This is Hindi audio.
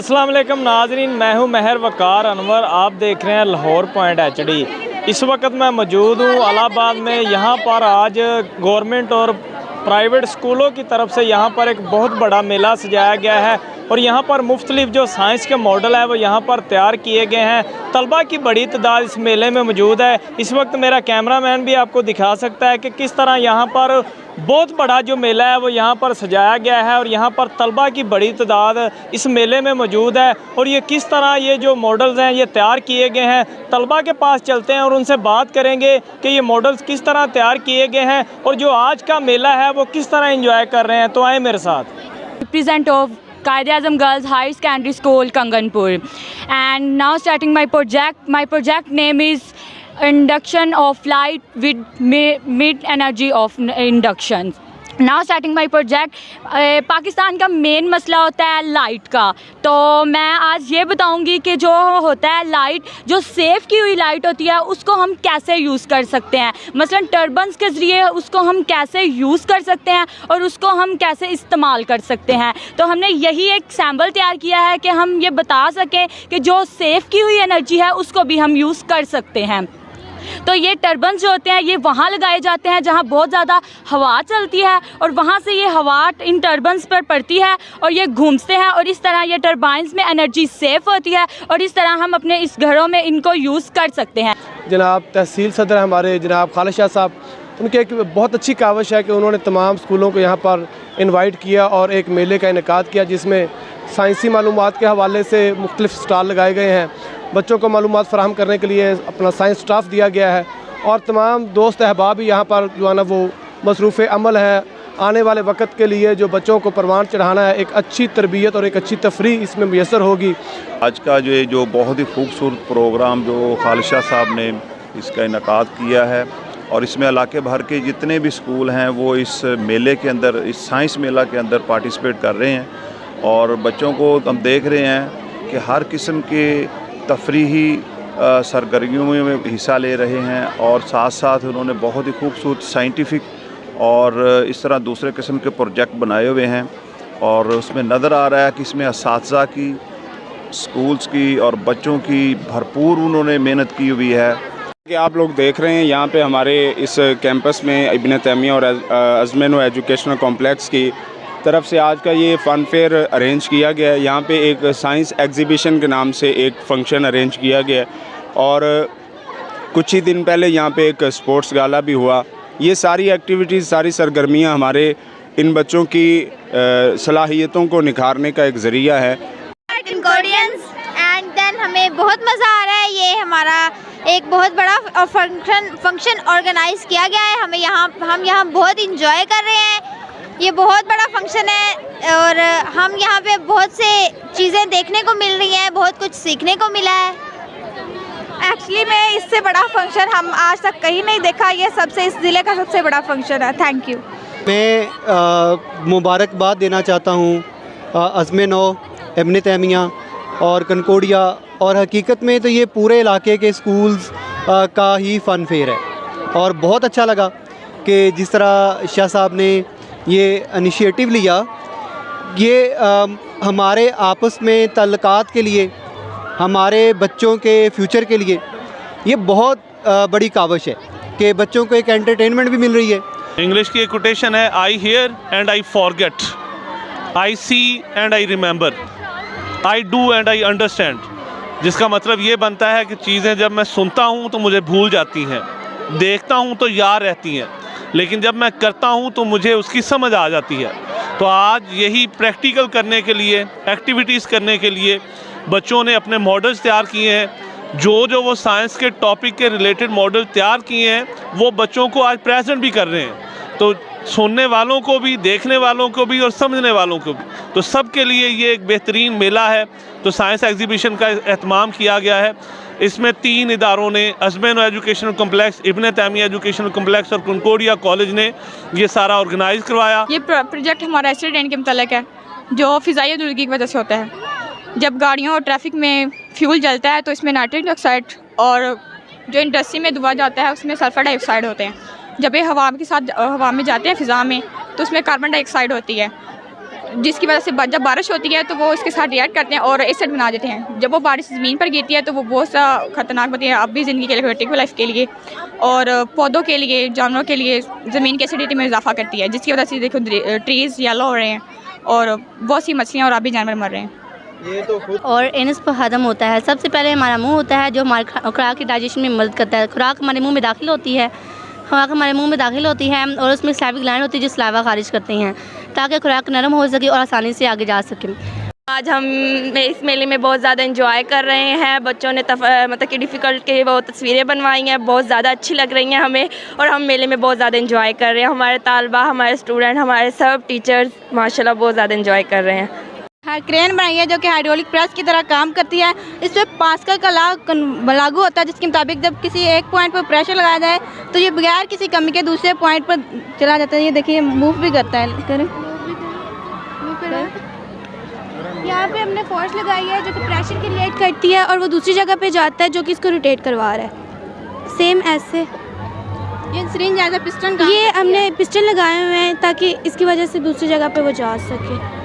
अस्सलाम वालेकुम नाजरीन, मैं हूं महर वकार अनवर। आप देख रहे हैं लाहौर पॉइंट HD। इस वक्त मैं मौजूद हूं इलाहाबाद में। यहां पर आज गवर्नमेंट और प्राइवेट स्कूलों की तरफ से यहां पर एक बहुत बड़ा मेला सजाया गया है और यहाँ पर मुख्तलिफ जो साइंस के मॉडल है वो यहाँ पर तैयार किए गए हैं। तलबा की बड़ी तादाद इस मेले में मौजूद है। इस वक्त मेरा कैमरामैन भी आपको दिखा सकता है कि किस तरह यहाँ पर बहुत बड़ा जो मेला है वो यहाँ पर सजाया गया है और यहाँ पर तलबा की बड़ी तादाद इस मेले में मौजूद है। और ये किस तरह ये जो मॉडल्स हैं ये तैयार किए गए हैं, तलबा के पास चलते हैं और उनसे बात करेंगे कि ये मॉडल्स किस तरह तैयार किए गए हैं और जो आज का मेला है वो किस तरह इंजॉय कर रहे हैं। तो आए मेरे साथ। Represent of Quaid-e-Azam Girls Higher Secondary School, Kanganpur, and now starting my project. My project name is Induction of Light with Mid Energy of Induction. Now starting my project. Pakistan का मेन मसला होता है लाइट का, तो मैं आज ये बताऊंगी कि जो होता है लाइट, जो सेव की हुई लाइट होती है उसको हम कैसे यूज़ कर सकते हैं। मसलन टर्बन्स के ज़रिए उसको हम कैसे यूज़ कर सकते हैं और उसको हम कैसे इस्तेमाल कर सकते हैं। तो हमने यही एक सैम्पल तैयार किया है कि हम ये बता सकें कि जो सेव की हुई एनर्जी है उसको भी हम यूज़ कर सकते हैं। तो ये टर्बन्स जो होते हैं ये वहाँ लगाए जाते हैं जहाँ बहुत ज़्यादा हवा चलती है और वहाँ से ये हवा इन टर्बन्स पर पड़ती है और ये घूमते हैं और इस तरह ये टर्बाइंस में एनर्जी सेव होती है और इस तरह हम अपने इस घरों में इनको यूज़ कर सकते हैं। जनाब तहसील सदर हमारे जनाब खालिद शाह साहब, उनकी एक बहुत अच्छी काविश है कि उन्होंने तमाम स्कूलों को यहाँ पर इन्वाइट किया और एक मेले का इनेकाद किया जिसमें साइंसी मालूमात के हवाले से मुख्तलिफ स्टॉल लगाए गए हैं। बच्चों को मालूमात फ़राहम करने के लिए अपना साइंस स्टाफ दिया गया है और तमाम दोस्त अहबाब भी यहाँ पर जो है ना वो मसरूफ़ अमल है। आने वाले वक्त के लिए जो बच्चों को परवान चढ़ाना है, एक अच्छी तरबियत और एक अच्छी तफरीह इसमें मुयस्सर होगी। आज का जो बहुत ही खूबसूरत प्रोग्राम जो खालिद शाह साहब ने इसका इनेकाद किया है और इसमें इलाके भर के जितने भी स्कूल हैं वो इस मेले के अंदर, इस साइंस मेला के अंदर पार्टिसिपेट कर रहे हैं और बच्चों को हम देख रहे हैं कि हर किस्म के तफरीही सरगर्मियों में हिस्सा ले रहे हैं और साथ साथ उन्होंने बहुत ही खूबसूरत साइंटिफिक और इस तरह दूसरे किस्म के प्रोजेक्ट बनाए हुए हैं और उसमें नज़र आ रहा है कि इसमें असातिज़ा की, स्कूल्स की और बच्चों की भरपूर उन्होंने मेहनत की हुई है। कि आप लोग देख रहे हैं यहाँ पे हमारे इस कैंपस में इब्न तैमिया और अज़्मेनो एजुकेशनल कॉम्प्लेक्स की तरफ से आज का ये फ़न फेयर अरेंज किया गया है। यहाँ पे एक साइंस एग्जीबिशन के नाम से एक फ़ंक्शन अरेंज किया गया है और कुछ ही दिन पहले यहाँ पे एक स्पोर्ट्स गाला भी हुआ। ये सारी एक्टिविटीज़, सारी सरगर्मियाँ हमारे इन बच्चों की सलाहियतों को निखारने का एक ज़रिया है। एंड देन हमें बहुत मज़ा आ रहा है। ये हमारा एक बहुत बड़ा फंक्शन ऑर्गेनाइज़ किया गया है। हम यहाँ बहुत इंजॉय कर रहे हैं। ये बहुत बड़ा फंक्शन है और हम यहाँ पे बहुत से चीज़ें देखने को मिल रही हैं, बहुत कुछ सीखने को मिला है। एक्चुअली में इससे बड़ा फंक्शन हम आज तक कहीं नहीं देखा। ये सबसे इस ज़िले का सबसे बड़ा फंक्शन है। Thank you. मैं मुबारकबाद देना चाहता हूँ अज़्मेनो, इब्न तैमिया और कनकोडिया और हकीकत में तो ये पूरे इलाके के स्कूल्स का ही फ़न फेयर है और बहुत अच्छा लगा कि जिस तरह शाह साहब ने ये इनिशिएटिव लिया। ये हमारे आपस में तल्लुकात के लिए, हमारे बच्चों के फ्यूचर के लिए ये बहुत बड़ी काविश है कि बच्चों को एक एंटरटेनमेंट भी मिल रही है। इंग्लिश की एक कोटेशन है, I hear and I forget, I see and I remember, I do and I understand. जिसका मतलब ये बनता है कि चीज़ें जब मैं सुनता हूँ तो मुझे भूल जाती हैं, देखता हूँ तो याद रहती हैं, लेकिन जब मैं करता हूँ तो मुझे उसकी समझ आ जाती है। तो आज यही प्रैक्टिकल करने के लिए, एक्टिविटीज़ करने के लिए बच्चों ने अपने मॉडल्स तैयार किए हैं। जो वो साइंस के टॉपिक के रिलेटेड मॉडल तैयार किए हैं वो बच्चों को आज प्रेजेंट भी कर रहे हैं। तो सुनने वालों को भी, देखने वालों को भी और समझने वालों को भी, तो सब के लिए ये एक बेहतरीन मेला है। तो साइंस एग्जीबिशन का एहतमाम किया गया है। इसमें 3 इदारों ने, अज़्मेनो एजुकेशनल कॉम्प्लेक्स, इब्न तैमिया एजुकेशनल कॉम्प्लेक्स और कनकोडिया कॉलेज ने ये सारा ऑर्गेनाइज़ करवाया। ये प्रोजेक्ट हमारा एक्सीडेंट के मुतल्लिक़ है जो फ़िज़ाई आलूदगी की वजह से होता है। जब गाड़ियों और ट्रैफिक में फ्यूल जलता है तो इसमें नाइट्रस ऑक्साइड और जो इंडस्ट्री में धुआं जाता है उसमें सल्फ़र डाइऑक्साइड होते हैं। जब ये हवा के साथ हवा में जाते हैं फ़िज़ा में तो उसमें कार्बन डाइऑक्साइड होती है जिसकी वजह से जब बारिश होती है तो वो इसके साथ रिएक्ट करते हैं और एसिड बना देते हैं। जब वो बारिश ज़मीन पर गिरती है तो वो बहुत सा ख़तरनाक होती है, अब भी ज़िंदगी के लिए, वर्टिकल लाइफ के लिए और पौधों के लिए, जानवरों के लिए ज़मीन की एसिडिटी में इजाफा करती है, जिसकी वजह से देखो ट्रीज़ येलो हो रहे हैं और बहुत सी मछलियाँ और आबी जानवर मर रहे हैं। और एनस पर हजम होता है। सबसे पहले हमारा मुंह होता है जो हमारे खुराक की डाइजेशन में मदद करता है। खुराक हमारे मुंह में दाखिल होती है, खुराक हमारे मुंह में दाखिल होती है और उसमें सलाइविक ग्लैंड होती है जो सलाइवा खारिज करती हैं ताकि खुराक नरम हो सके और आसानी से आगे जा सके। आज हम इस मेले में बहुत ज़्यादा एंजॉय कर रहे हैं। बच्चों ने मतलब कि डिफ़िकल्ट के वो तस्वीरें बनवाई हैं, बहुत ज़्यादा अच्छी लग रही हैं हमें और हम मेले में बहुत ज़्यादा एंजॉय कर रहे हैं। हमारे तालबा, हमारे स्टूडेंट, हमारे सब टीचर्स माशाल्लाह बहुत ज़्यादा एंजॉय कर रहे हैं। क्रेन बनाई है जो कि हाइड्रोलिक प्रेस की तरह काम करती है। इस पर पास्कल का लागू होता है जिसके मुताबिक जब किसी एक पॉइंट पर प्रेशर लगाया जाए तो ये बगैर किसी कमी के दूसरे पॉइंट पर चला जाता है। ये देखिए मूव भी करता है। करें यहाँ पे हमने फोर्स लगाई है जो कि प्रेशर क्रिएट करती है और वो दूसरी जगह पे जाता है जो कि इसको रोटेट करवा रहा है। सेम ऐसे ये सिरिंज एज अ पिस्टन ये हमने पिस्टन लगाए हुए हैं ताकि इसकी वजह से दूसरी जगह पे वो जा सके।